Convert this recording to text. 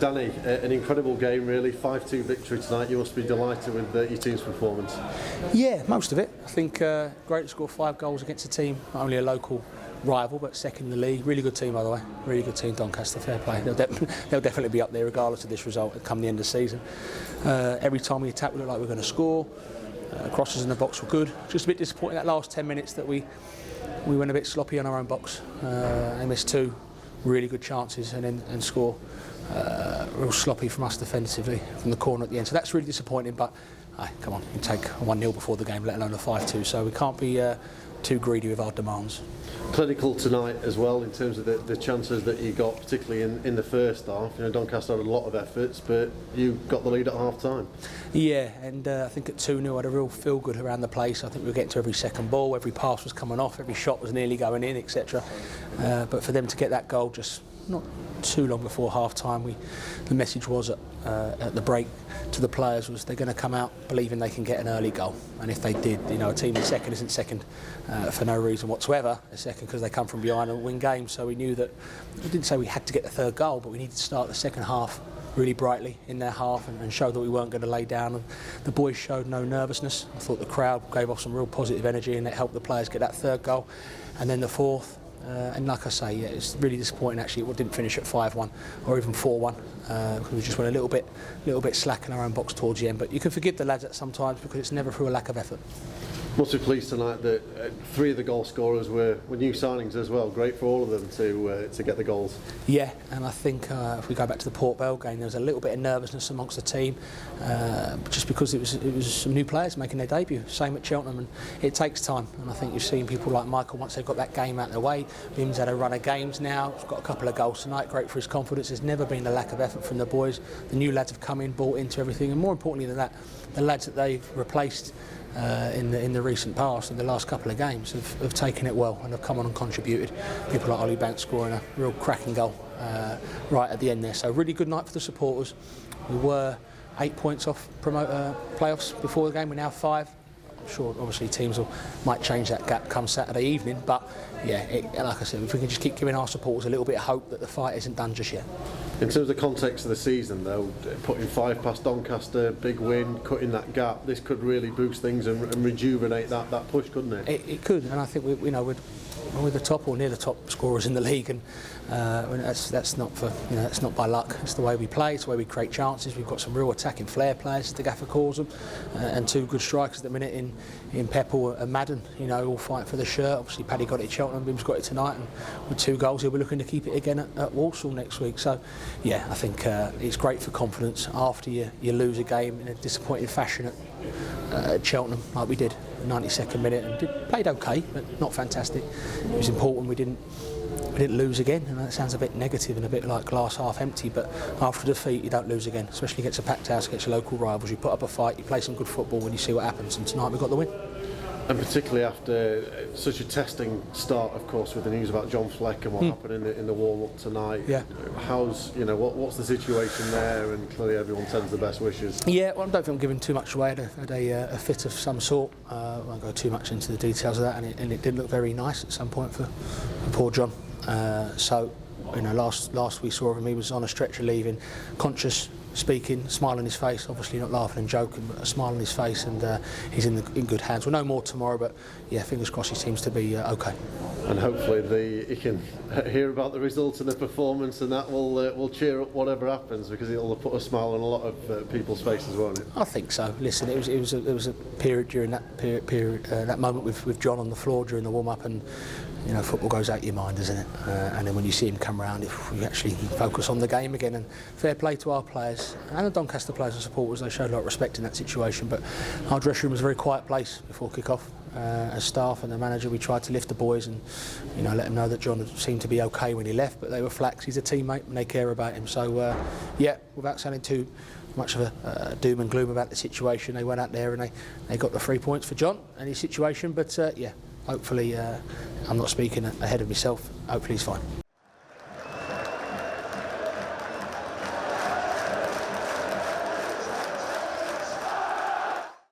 Danny, an incredible game really, 5-2 victory tonight. You must be delighted with your team's performance. Yeah, most of it. I think great to score 5 goals against a team, not only a local rival but second in the league. Really good team, by the way. Really good team, Doncaster. Fair play. They'll definitely be up there regardless of this result come the end of the season. Every time we attack we look like we're going to score. Crosses in the box were good. Just a bit disappointing that last 10 minutes that we went a bit sloppy on our own box. They missed 2 really good chances and score real sloppy from us defensively from the corner at the end. So that's really disappointing, but come on, you take a 1-0 before the game, let alone a 5-2, so we can't be too greedy with our demands. Clinical tonight as well in terms of the chances that you got, particularly in the first half. You know, Doncaster had a lot of efforts, but you got the lead at half time. Yeah, and I think at 2-0 had a real feel good around the place. I think we were getting to every second ball, every pass was coming off, every shot was nearly going in, etc. But for them to get that goal just not too long before half time, the message was at the break to the players was they're going to come out believing they can get an early goal, and if they did, you know, a team in second isn't second for no reason whatsoever. They're second because they come from behind and win games. So we knew that, we didn't say we had to get the 3rd goal, but we needed to start the second half really brightly in their half and show that we weren't going to lay down. And the boys showed no nervousness. I thought the crowd gave off some real positive energy and it helped the players get that 3rd goal, and then the 4th. And like I say, yeah, it's really disappointing actually it didn't finish at 5-1 or even 4-1 because we just went a little bit slack in our own box towards the end. But you can forgive the lads at sometimes because it's never through a lack of effort. Must be pleased tonight that 3 of the goal scorers were new signings as well. Great for all of them to get the goals. Yeah, and I think if we go back to the Port Vale game, there was a little bit of nervousness amongst the team, just because it was some new players making their debut. Same at Cheltenham, and it takes time. And I think you've seen people like Michael, once they've got that game out of the way. Wim's had a run of games now. He's got a couple of goals tonight. Great for his confidence. There's never been a lack of effort from the boys. The new lads have come in, bought into everything, and more importantly than that, the lads that they've replaced in the recent past, in the last couple of games, have taken it well and have come on and contributed. People like Ollie Banks scoring a real cracking goal right at the end there. So really good night for the supporters. We were 8 points off playoffs before the game. We're now 5. I'm sure obviously teams might change that gap come Saturday evening, but yeah, like I said, if we can just keep giving our supporters a little bit of hope that the fight isn't done just yet. In terms of the context of the season though, putting 5 past Doncaster, big win, cutting that gap, this could really boost things and rejuvenate that push, couldn't it? It could, and I think we're the top or near the top scorers in the league, and that's not for that's not by luck. It's the way we play, it's the way we create chances. We've got some real attacking flair players, as the gaffer calls them, and 2 good strikers at the minute in Pepple and Madden. All fighting for the shirt. Obviously, Paddy got it at Cheltenham, Bim's got it tonight, and with 2 goals, he'll be looking to keep it again at Walsall next week. So, yeah, I think it's great for confidence after you lose a game in a disappointing fashion at Cheltenham, like we did. 92nd minute, and played okay, but not fantastic. It was important we didn't lose again, and that sounds a bit negative and a bit like glass half empty, but after defeat you don't lose again, especially against a packed house, against your local rivals. You put up a fight, you play some good football, and you see what happens, and tonight we got the win. And particularly after such a testing start, of course, with the news about John Fleck and what happened in the warm-up tonight. Yeah. What's the situation there? And clearly everyone sends the best wishes. Yeah, well, I don't think I'm giving too much away. I had a fit of some sort. I won't go too much into the details of that, and it did look very nice at some point for poor John. Last we saw of him, he was on a stretcher leaving, conscious, speaking, smile on his face, obviously not laughing and joking, but a smile on his face, and he's in good hands. We'll know more tomorrow, but yeah, fingers crossed he seems to be okay. And hopefully he can hear about the results and the performance, and that will cheer up whatever happens, because it'll put a smile on a lot of people's faces, won't it? I think so. Listen, it was a period during that period that moment with John on the floor during the warm-up, and football goes out your mind, doesn't it? And then when you see him come around, if we actually focus on the game again, and fair play to our players and the Doncaster players and supporters, they showed a lot of respect in that situation. But our dressing room was a very quiet place before kick-off. As staff and the manager, we tried to lift the boys and let them know that John seemed to be okay when he left, but they were flax. He's a teammate and they care about him. So without sounding too much of a doom and gloom about the situation, they went out there and they got the 3 points for John and his situation. But hopefully, I'm not speaking ahead of myself, hopefully he's fine.